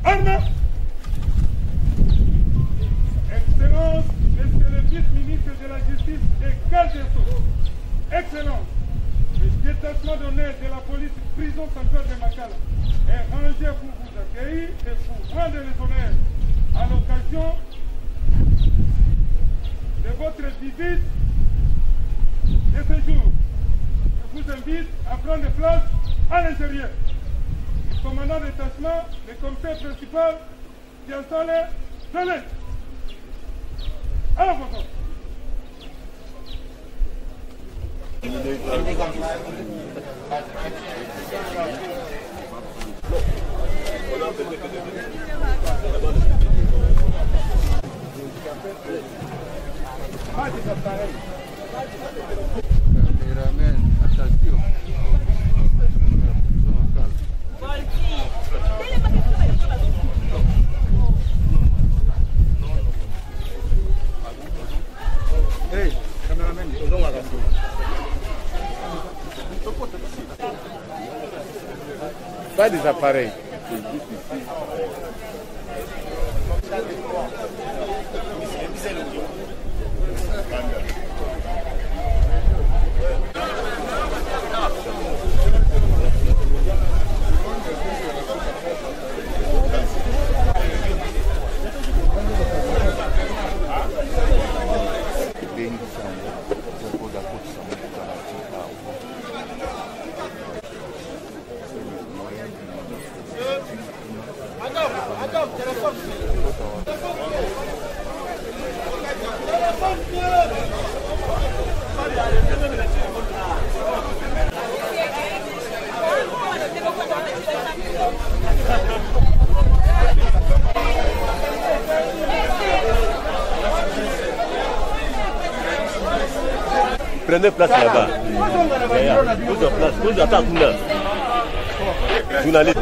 Armes. Excellence, Monsieur le vice-ministre de la Justice et garde des Sceaux. Excellence, le détachement d'honneur de la police prison centrale de Makala est rangé pour vous accueillir et pour rendre les honneurs à l'occasion de votre visite de ce jour. Je vous invite à prendre place à l'intérieur. Le commandant de détachement, le commissaire principal, Tiansale, venez. À la photo. Caméraman, attention. Hey, caméraman, pas des appareils. Prenez place là-bas. Vous attendez là. Journaliste.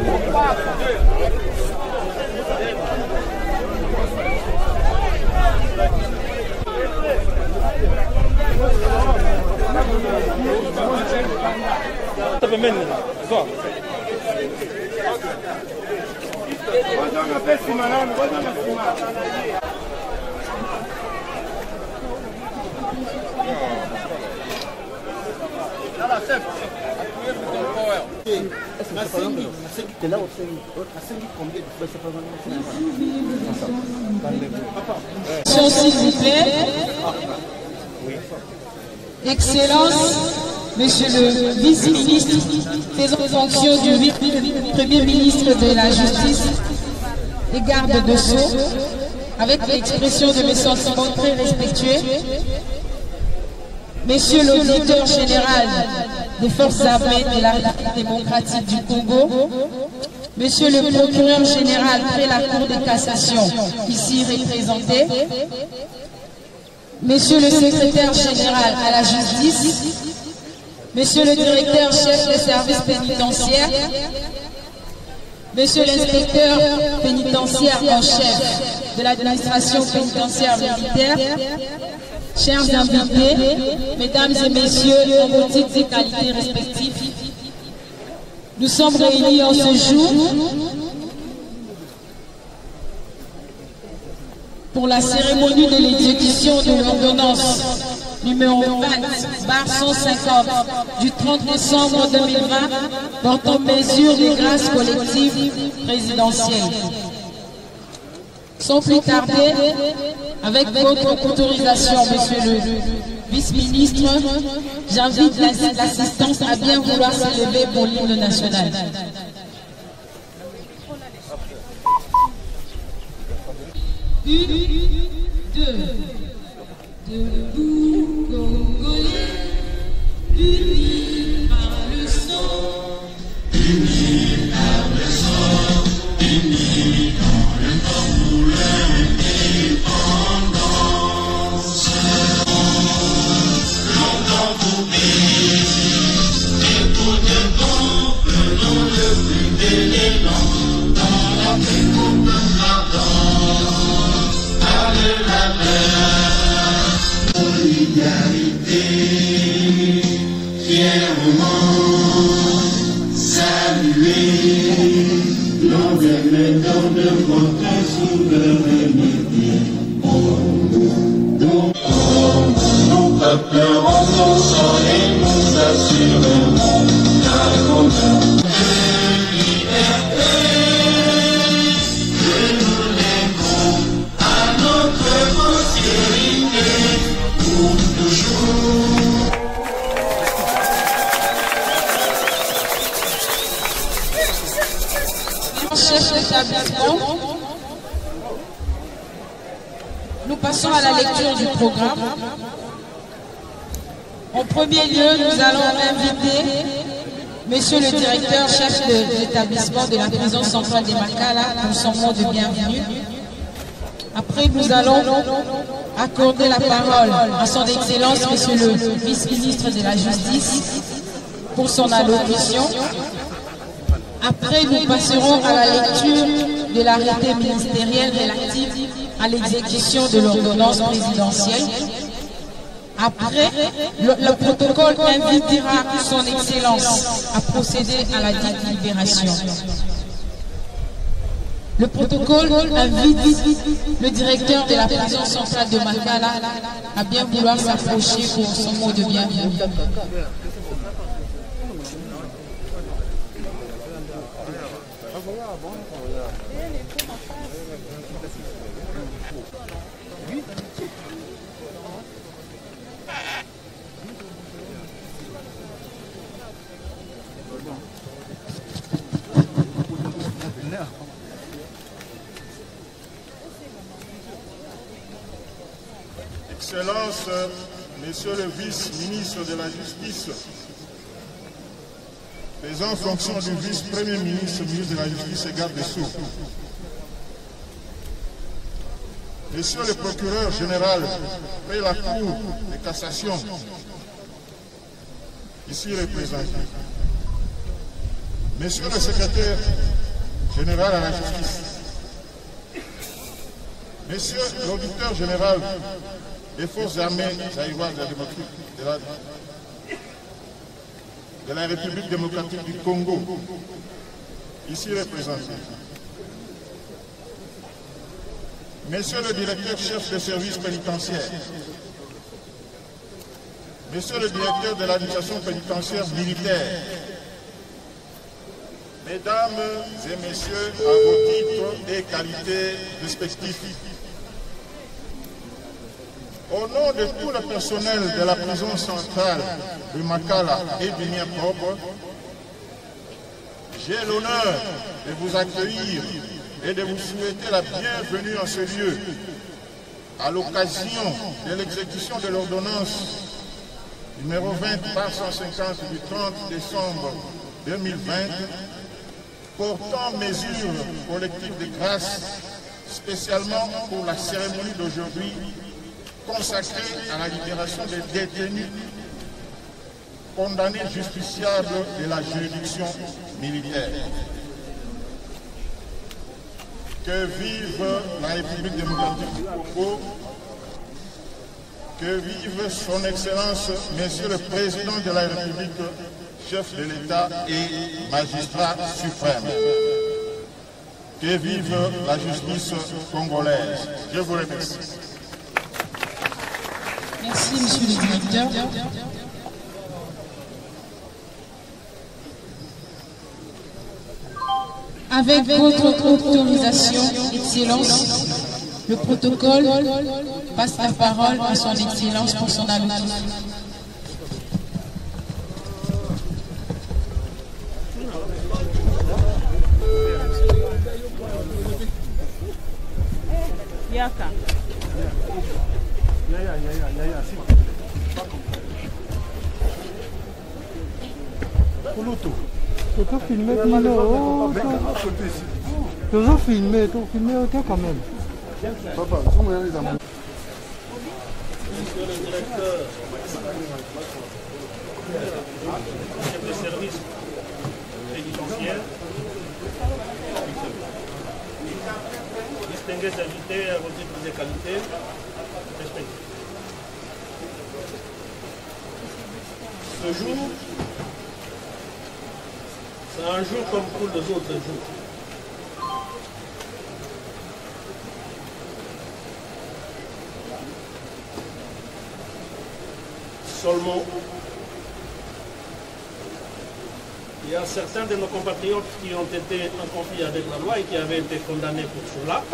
S'il vous plaît. Excellence, Monsieur le vice-ministre faisant fonction du Premier ministre de la Justice et garde de Sceaux, avec l'expression de mes sentiments très respectueux, Monsieur l'auditeur général des forces armées de la République démocratique du Congo, Monsieur le procureur général près la Cour de cassation, ici représenté, Monsieur le secrétaire général à la justice, Monsieur le directeur chef des services pénitentiaires, Monsieur l'inspecteur pénitentiaire en chef de l'administration pénitentiaire militaire, chers invités, mesdames et messieurs, en vos titres et qualités respectifs, nous sommes réunis en ce jour pour la cérémonie de l'exécution de l'ordonnance numéro 20/150 du 30 décembre 2020 portant mesures de grâce collective présidentielle. Sans plus tarder, avec votre autorisation, Monsieur le vice-ministre, j'invite l'assistance à bien vouloir s'élever pour l'hymne national. Une, deux, debout, Congolais, unis par le sang, unis par le sang, unis dans le corps pour l'indépendance. Longtemps pour pays, écoutez donc le nom le plus bel élan dans la découpe la danse. Allez la mer, solidarité, fièrement saluer l'envers dans de votre souveraineté. Nous peuplons nos sangs et nous assurerons la honneur de liberté. Que nous lèverons à notre postérité pour toujours. Chef d'établissement, nous passons à la lecture du programme. En premier lieu, nous allons inviter Monsieur le directeur chef de l'établissement de la prison centrale de Makala pour son mot de bienvenue. Après, nous allons accorder la parole à son Excellence Monsieur le vice-ministre de la Justice pour son allocution. Après, nous passerons à la lecture de l'arrêté ministériel relatif à l'exécution de l'ordonnance présidentielle. Après, le protocole invitera son Excellence à procéder à la délibération. Le protocole invite le directeur de la prison centrale de Makala à bien vouloir s'approcher pour son mot de bienvenue. Excellence, Monsieur le vice-ministre de la Justice, faisant fonction du vice-premier ministre, ministre de la Justice et garde des Sceaux, Monsieur le procureur général de la Cour de cassation, ici représenté, Monsieur le secrétaire général à la justice, Monsieur l'auditeur général des forces armées zaïroises de la République démocratique du Congo, ici représenté, Monsieur le directeur chef des services pénitentiaires, Monsieur le directeur de l'administration pénitentiaire militaire, Mesdames et Messieurs, à vos titres et qualités respectifs, au nom de tout le personnel de la prison centrale de Makala et du Niaprobe, j'ai l'honneur de vous accueillir et de vous souhaiter la bienvenue en ce lieu, à l'occasion de l'exécution de l'ordonnance numéro 20/150 du 30 décembre 2020, portant mesures collectives de grâce, spécialement pour la cérémonie d'aujourd'hui, consacrée à la libération des détenus condamnés justiciables de la juridiction militaire. Que vive la République démocratique du Congo, que vive son Excellence, Monsieur le Président de la République, chef de l'État et magistrat suprême. Que vive la justice congolaise. Je vous remercie. Merci, Monsieur le directeur. Avec votre autorisation, Excellence, le protocole passe la parole à son Excellence pour son allocution. Yaka. Toujours filmé toujours filmé, ok quand même. Papa, comment les amours? Monsieur le directeur, chef de service pénitentiaire, distingués invités à vos titres de qualité, respectés. Ce jour, c'est un jour comme tous les autres jours. Seulement, il y a certains de nos compatriotes qui ont été en conflit avec la loi et qui avaient été condamnés pour cela.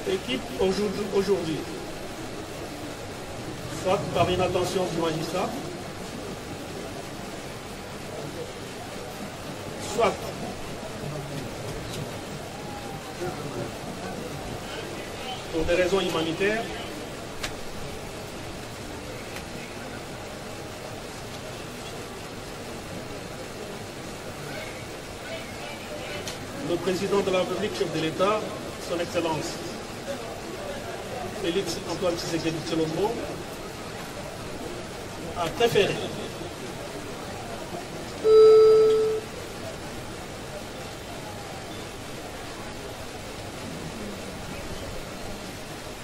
Et qui aujourd'hui, soit par inattention du magistrat, soit pour des raisons humanitaires, le président de la République, chef de l'État, son Excellence Félix Antoine Tshisekedi Tshilombo, a préféré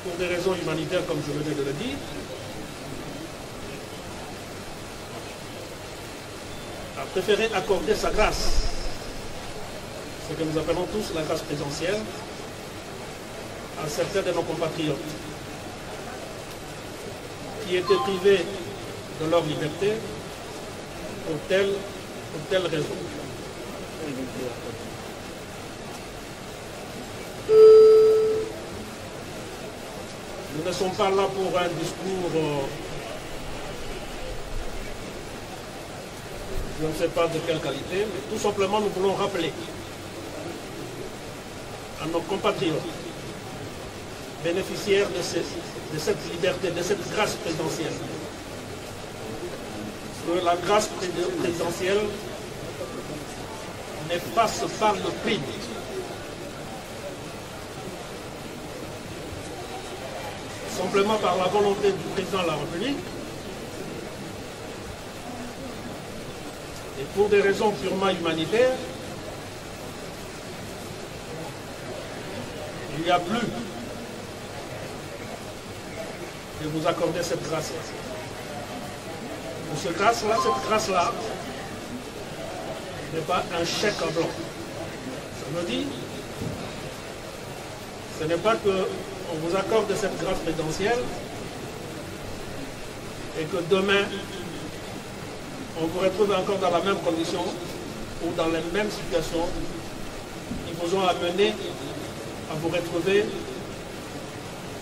pour des raisons humanitaires, comme je venais de le dire, a préféré accorder sa grâce, ce que nous appelons tous la grâce présidentielle, à certains de nos compatriotes qui étaient privés de leur liberté pour telle raison. Nous ne sommes pas là pour un discours, je ne sais pas de quelle qualité, mais tout simplement nous voulons rappeler à nos compatriotes bénéficiaires de cette liberté, de cette grâce présidentielle, que la grâce présidentielle n'efface pas le prix. Simplement par la volonté du président de la République et pour des raisons purement humanitaires, il n'y a plus de vous accorder cette grâce-là. Pour cette grâce-là n'est pas un chèque en blanc. Ça veut dire, ce n'est pas qu'on vous accorde cette grâce présidentielle et que demain, on vous retrouve encore dans la même condition ou dans les mêmes situations qui vous ont amené à vous retrouver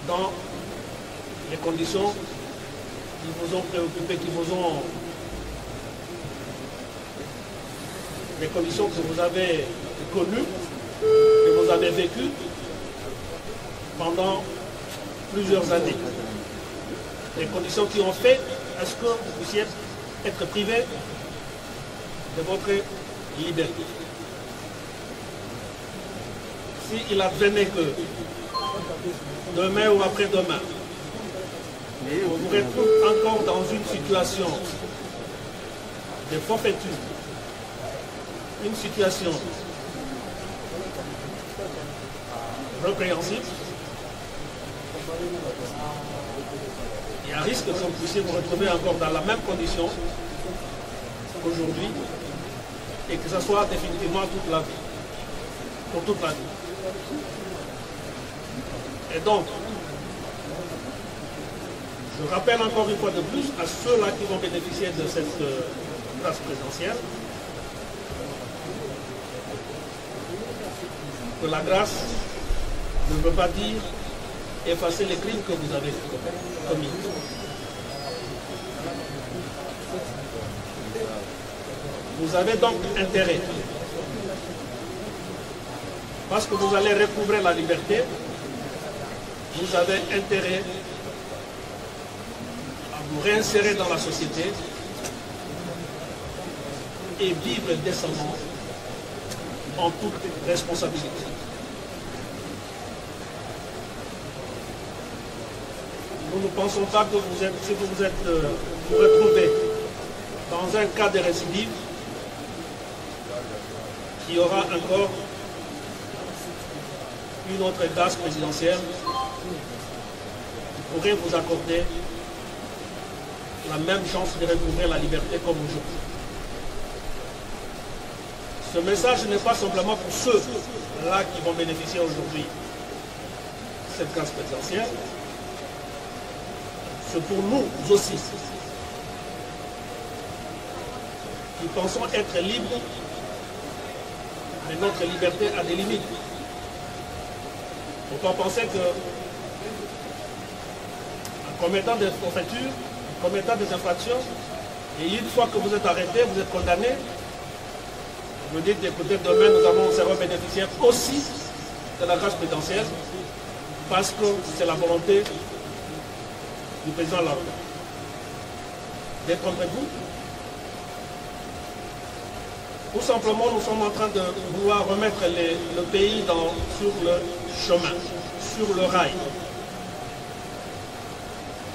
dans les conditions qui vous ont préoccupé, les conditions que vous avez connues, que vous avez vécues pendant plusieurs années. Les conditions qui ont fait à ce que vous puissiez être privé de votre liberté. S'il advenait que demain ou après-demain, on vous retrouve encore dans une situation de forfaiture, une situation répréhensible, il y a un risque que vous puissiez vous retrouver encore dans la même condition qu'aujourd'hui et que ce soit définitivement toute la vie, pour toute la vie. Et donc, je rappelle encore une fois de plus à ceux-là qui vont bénéficier de cette grâce présidentielle que la grâce ne veut pas dire effacer les crimes que vous avez commis. Vous avez donc intérêt, parce que vous allez recouvrer la liberté, vous avez intérêt à vous réinsérer dans la société et vivre décemment en toute responsabilité. Nous ne pensons pas que si vous vous retrouvez dans un cas de récidive, qu'il y aura encore une autre grâce présidentielle pourrait vous accorder la même chance de recouvrir la liberté comme aujourd'hui. Ce message n'est pas simplement pour ceux-là qui vont bénéficier aujourd'hui de cette grâce présidentielle, c'est pour nous aussi, qui pensons être libres, mais notre liberté a des limites. On peut penser que en commettant des forfaitures, en commettant des infractions, et une fois que vous êtes arrêté, vous êtes condamné, vous dites écoutez, demain nous serons bénéficiaires aussi de la grâce présidentielle, parce que c'est la volonté du président de la République. Détrompez-vous. Tout simplement, nous sommes en train de vouloir remettre le pays sur le chemin, sur le rail,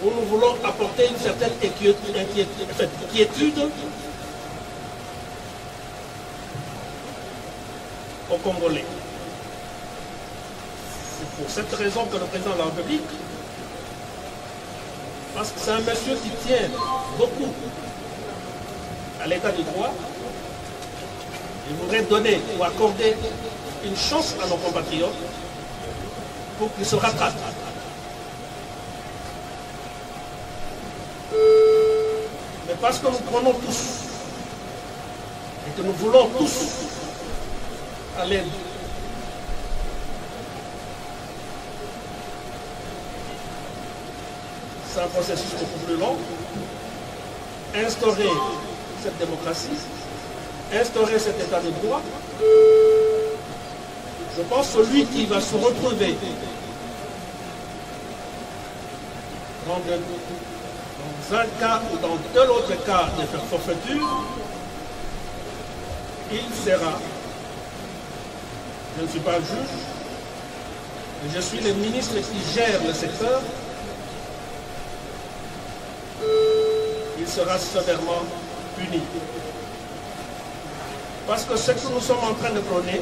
où nous voulons apporter une certaine quiétude aux Congolais. C'est pour cette raison que le président de la République, parce que c'est un monsieur qui tient beaucoup à l'état du droit, il voudrait donner ou accorder une chance à nos compatriotes pour qu'ils se rattrapent. Mais parce que nous prenons tous et que nous voulons tous aller c'est un processus beaucoup plus long, instaurer cette démocratie, instaurer cet état de droit. Je pense que celui qui va se retrouver dans un cas ou dans tel autre cas de forfaiture, il sera, je ne suis pas juge, mais je suis le ministre qui gère le secteur, il sera sévèrement puni. Parce que ce que nous sommes en train de prôner,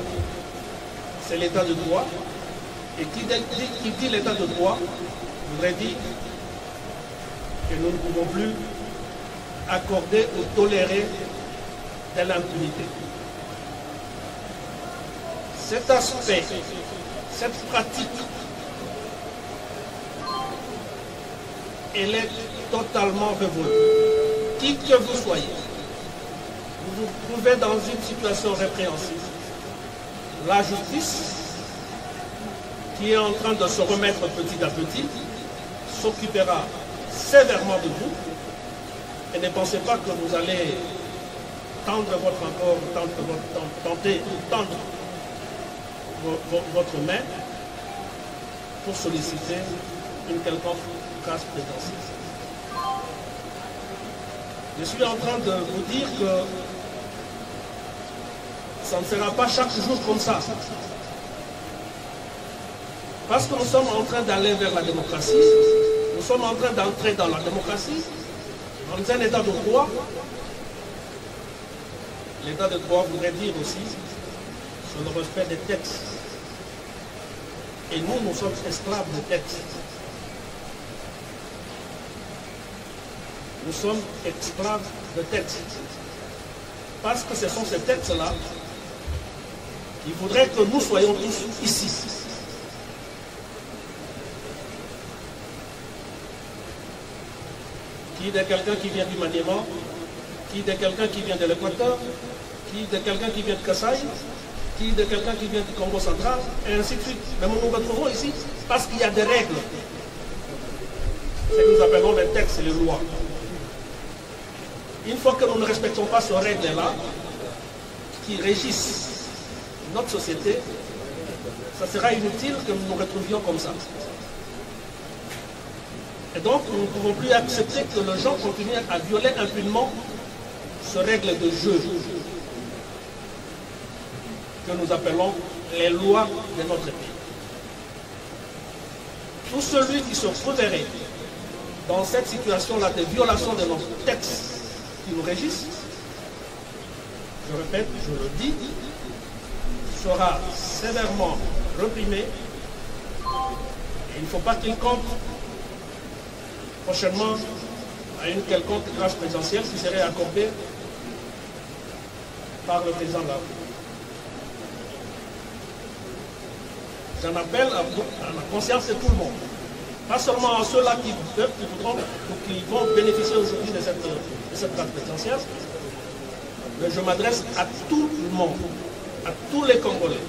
c'est l'état de droit. Et qui dit l'état de droit, voudrait dire que nous ne pouvons plus accorder ou tolérer de l'impunité. Cet aspect, cette pratique, elle est totalement révolue. Qui que vous soyez, vous vous trouvez dans une situation répréhensible. La justice, qui est en train de se remettre petit à petit, s'occupera sévèrement de vous. Et ne pensez pas que vous allez tendre votre main pour solliciter une quelconque grâce présidentielle. Je suis en train de vous dire que ça ne sera pas chaque jour comme ça. Parce que nous sommes en train d'aller vers la démocratie, nous sommes en train d'entrer dans la démocratie, dans un état de droit. L'état de droit voudrait dire aussi sur le respect des textes. Et nous sommes esclaves des textes. Nous sommes esclaves de textes. Parce que ce sont ces textes-là qui voudraient que nous soyons tous ici. Qui de quelqu'un qui vient du Maniema, qui de quelqu'un qui vient de l'Équateur, qui de quelqu'un qui vient de Kasaï, qui de quelqu'un qui vient du Congo central, et ainsi de suite. Mais nous nous retrouvons ici parce qu'il y a des règles. Ce que nous appelons les textes et les lois. Une fois que nous ne respectons pas ces règles-là, qui régissent notre société, ça sera inutile que nous nous retrouvions comme ça. Et donc, nous ne pouvons plus accepter que les gens continuent à violer impunément ces règles de jeu que nous appelons les lois de notre pays. Tout celui qui se trouverait dans cette situation-là de violation de nos textes qui nous régissent, je répète, je le dis, sera sévèrement réprimé. Et il ne faut pas qu'il compte prochainement à une quelconque grâce présidentielle qui serait accordée par le président de la République. J'en appelle à la conscience de tout le monde, pas seulement à ceux-là qui voudront ou qui vont bénéficier aujourd'hui de cette grâce présidentielle, mais je m'adresse à tout le monde, à tous les Congolais.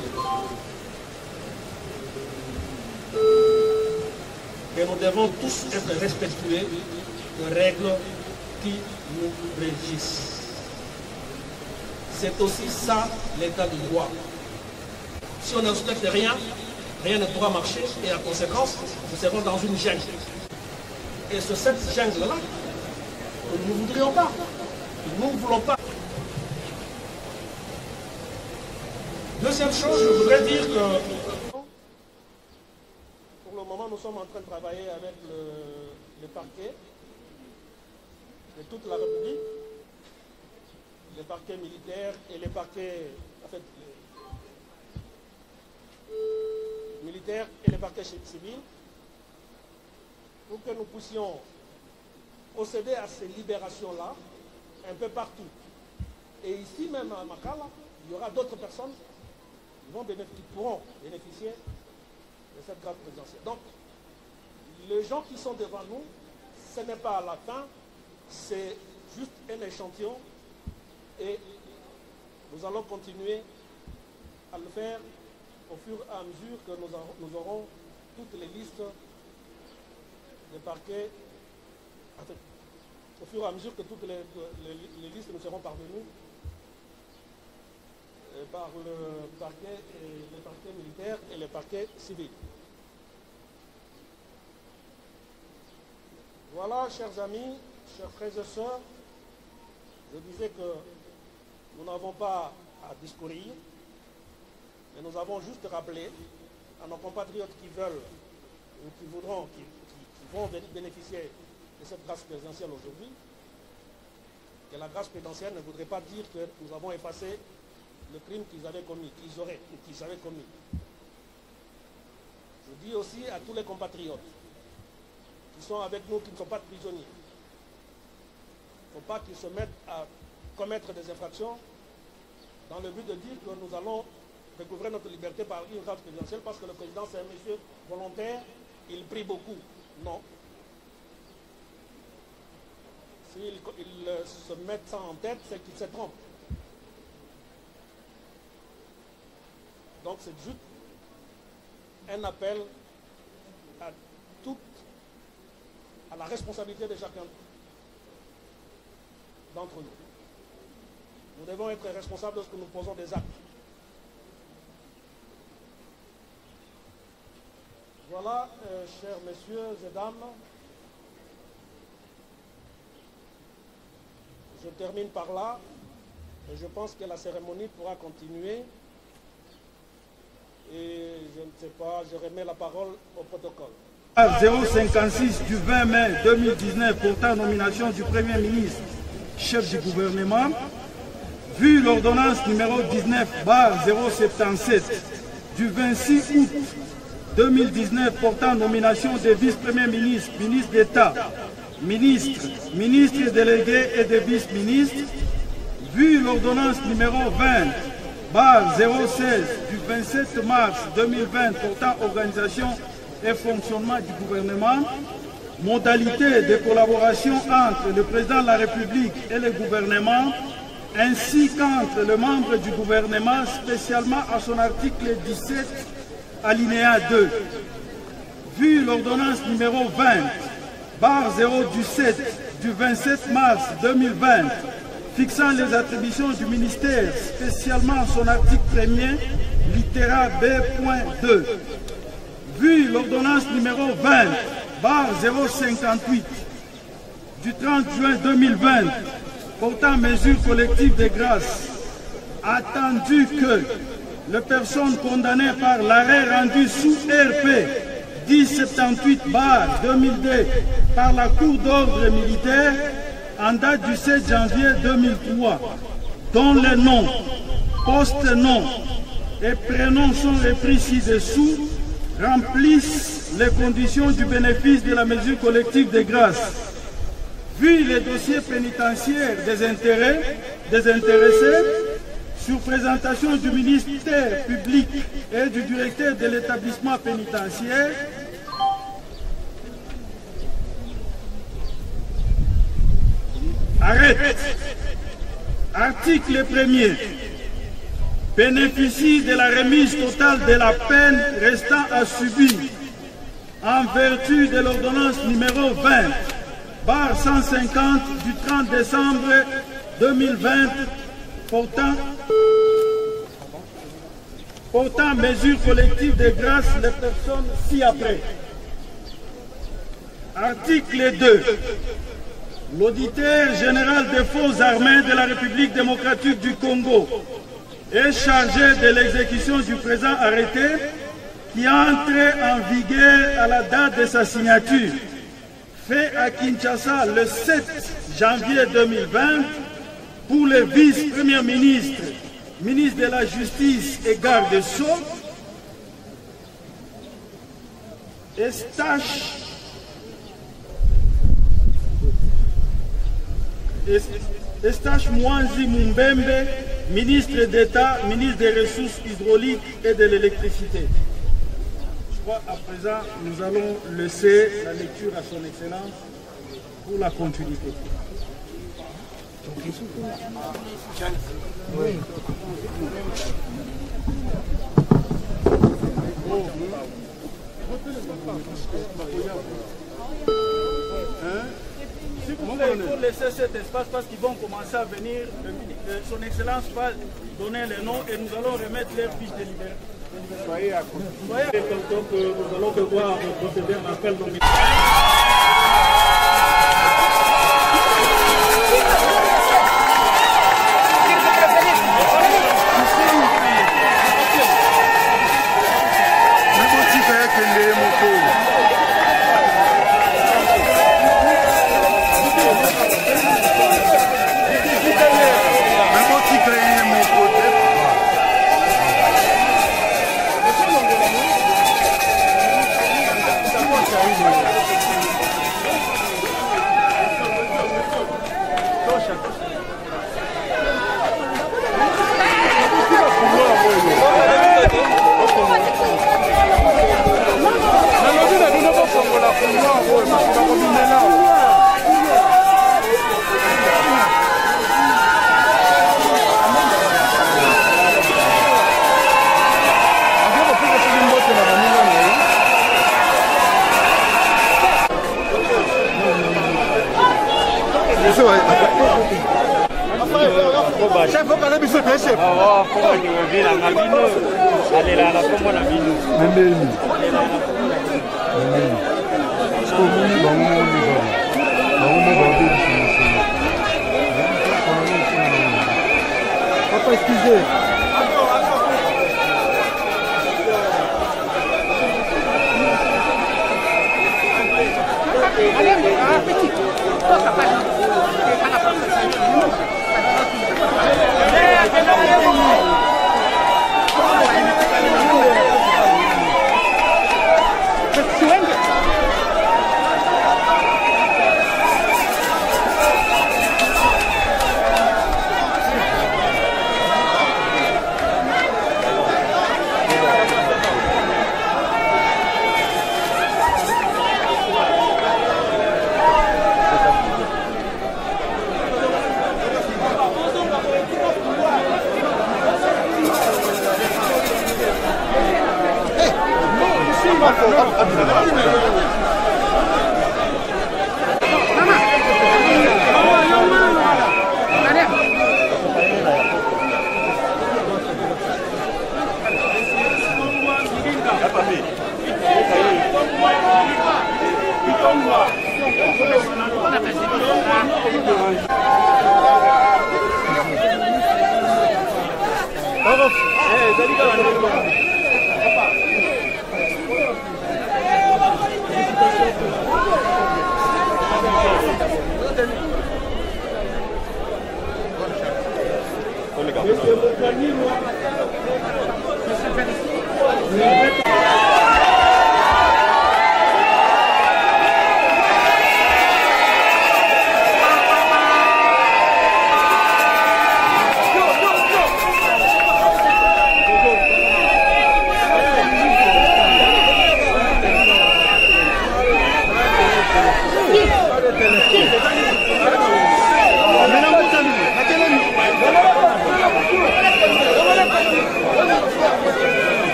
Et nous devons tous être respectueux des règles qui nous régissent. C'est aussi ça l'état du droit. Si on ne respecte rien, rien ne pourra marcher et en conséquence, nous serons dans une jungle. Et c'est cette jungle-là que nous ne voudrions pas, que nous ne voulons pas. Deuxième chose, je voudrais dire que pour le moment, nous sommes en train de travailler avec les parquets de toute la République, les parquets militaires et les parquets, en fait, militaires et les parquets civils, pour que nous puissions procéder à ces libérations-là un peu partout. Et ici même à Makala, il y aura d'autres personnes qui pourront bénéficier de cette grâce présidentielle. Donc, les gens qui sont devant nous, ce n'est pas à la fin, c'est juste un échantillon et nous allons continuer à le faire au fur et à mesure que nous aurons toutes les listes des parquets, au fur et à mesure que toutes les listes nous seront parvenues par le parquet, les parquets militaires et les parquets civils. Voilà, chers amis, chers frères et sœurs, je disais que nous n'avons pas à discourir, mais nous avons juste rappelé à nos compatriotes qui veulent ou qui voudront, qui vont bénéficier de cette grâce présidentielle aujourd'hui, que la grâce présidentielle ne voudrait pas dire que nous avons effacé le crime qu'ils avaient commis, qu'ils avaient commis. Je dis aussi à tous les compatriotes qui sont avec nous, qui ne sont pas prisonniers, il ne faut pas qu'ils se mettent à commettre des infractions dans le but de dire que nous allons recouvrer notre liberté par une grâce présidentielle parce que le président c'est un monsieur volontaire, il prie beaucoup. Non. S'ils se mettent ça en tête, c'est qu'ils se trompent. Donc c'est juste un appel à la responsabilité de chacun d'entre nous. Nous devons être responsables lorsque nous posons des actes. Voilà, chers messieurs et dames, je termine par là et je pense que la cérémonie pourra continuer. Et je ne sais pas, je remets la parole au protocole. 056 du 20 mai 2019 portant nomination du Premier ministre, chef du gouvernement, vu l'ordonnance numéro 19/077 du 26 août 2019 portant nomination des vice-premiers ministres, ministres d'État, ministres, ministres délégués et des vice-ministres, vu l'ordonnance numéro 20/016 du 27 mars 2020 portant organisation et fonctionnement du gouvernement, modalités de collaboration entre le président de la République et le gouvernement, ainsi qu'entre les membres du gouvernement, spécialement à son article 17, alinéa 2. Vu l'ordonnance numéro 20/017 du 27 mars 2020, fixant les attributions du ministère, spécialement son article 1er, littéra B.2. Vu l'ordonnance numéro 20/058 du 30 juin 2020 portant mesures collectives de grâce, attendu que les personnes condamnées par l'arrêt rendu sous RP 1078/2002 par la Cour d'ordre militaire en date du 7 janvier 2003, dont les noms, postes-noms et prénoms sont repris ci-dessous, remplissent les conditions du bénéfice de la mesure collective de grâce. Vu les dossiers pénitentiaires des intéressés, sur présentation du ministère public et du directeur de l'établissement pénitentiaire, arrête. Article 1er. Bénéficie de la remise totale de la peine restant à subir en vertu de l'ordonnance numéro 20/150 du 30 décembre 2020 portant mesures collectives de grâce les personnes ci-après. Article 2. L'auditeur général des forces armées de la République démocratique du Congo est chargé de l'exécution du présent arrêté qui entre en vigueur à la date de sa signature, fait à Kinshasa le 7 janvier 2020 pour le vice-premier ministre, ministre de la Justice et garde des Sceaux, Estache Mwanzi Mumbembe, ministre d'État, ministre des Ressources hydrauliques et de l'électricité. Je crois à présent, nous allons laisser la lecture à son Excellence pour la continuité. Oui. Si vous voulez, il faut laisser cet espace parce qu'ils vont commencer à venir. Son Excellence va donner les noms et nous allons remettre leurs fiches de libération. Soyez à côté. Soyez à côté. Donc nous allons devoir procéder à un appel nominatif.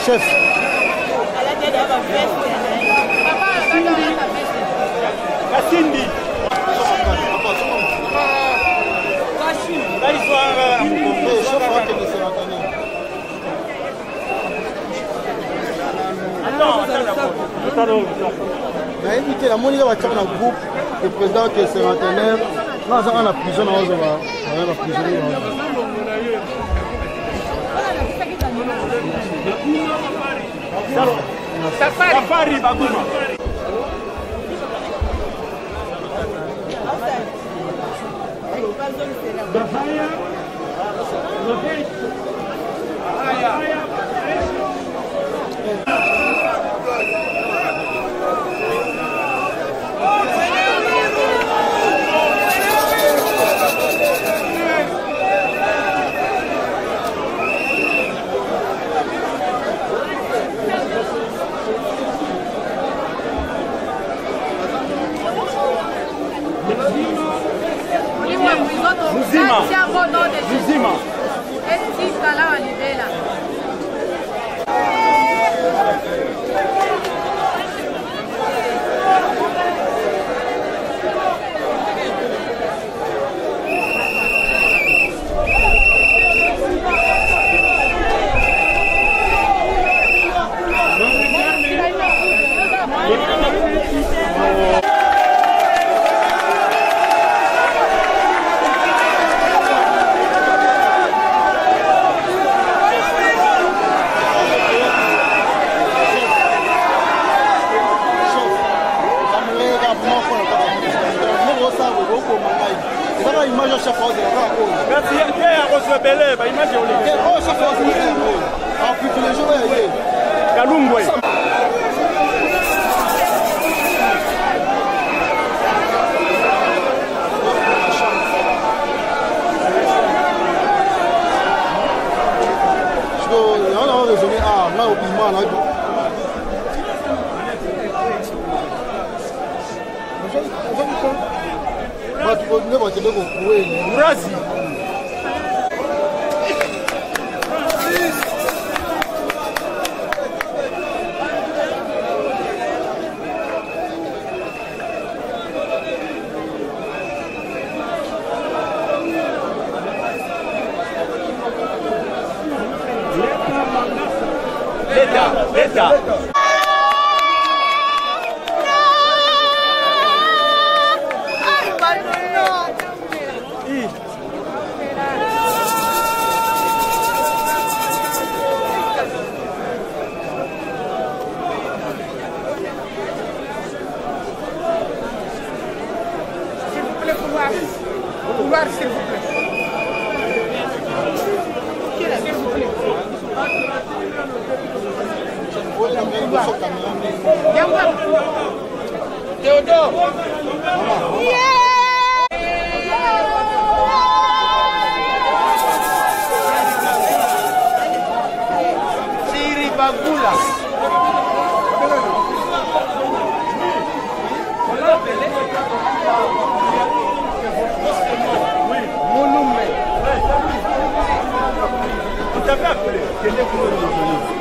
Chef. Kasindi. La Monica va faire un groupe, le président qui est sénateur, là, on a la prison, on va la prison. Safari Baguma. Muzima. Muzima. Esika la walibela. Merci, il y a un rose belé, image on les Oh, chaque fois, c'est en plus tous les jours, il y a Kalungwe. on a raisonné, ah, là, au piment, là, Brazi. L'État. Pouvoir, s'il vous plaît. Théodore. Siri Bagula. Mouloumé. Tu t'avais appelé. Quel est le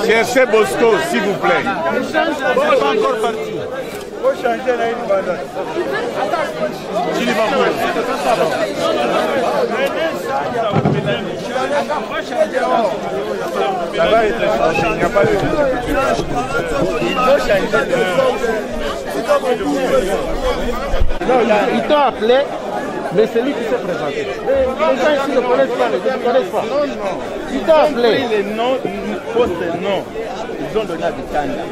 Cherchez Bosco, s'il vous plaît. encore parti. Faut changer là une bande. Ça va être changé, il n'y a pas de Il faut changer Non, ils t'ont appelé, mais c'est lui qui s'est présenté. Les gens ici ne connaissent pas, ne connaissent pas. Ils t'ont appelé. Les noms, poste non. Ils ont donné à Bikanda.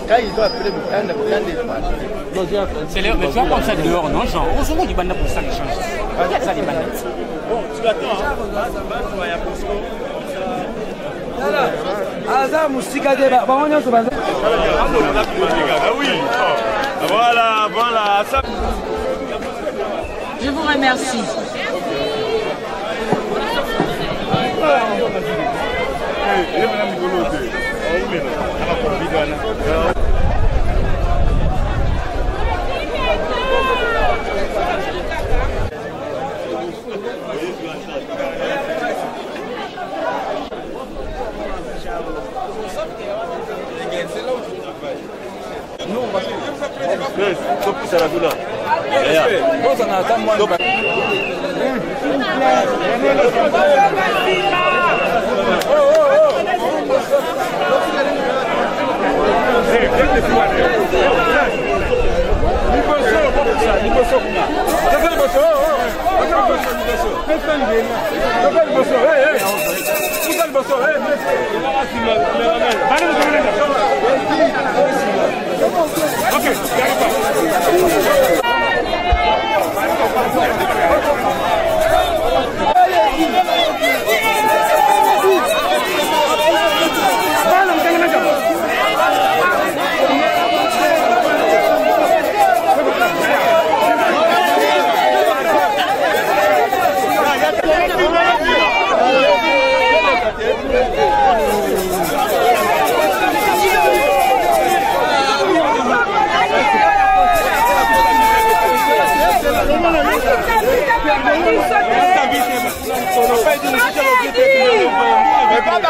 Quand ils ont appelé Bikanda, Bikanda est parti. C'est les gens comme ça dehors, non, genre, on se dit que pour ça les change. Regarde ça les bandes. Bon, tu l'attends, hein. Voilà, voilà. Je vous remercie. Ok, Pas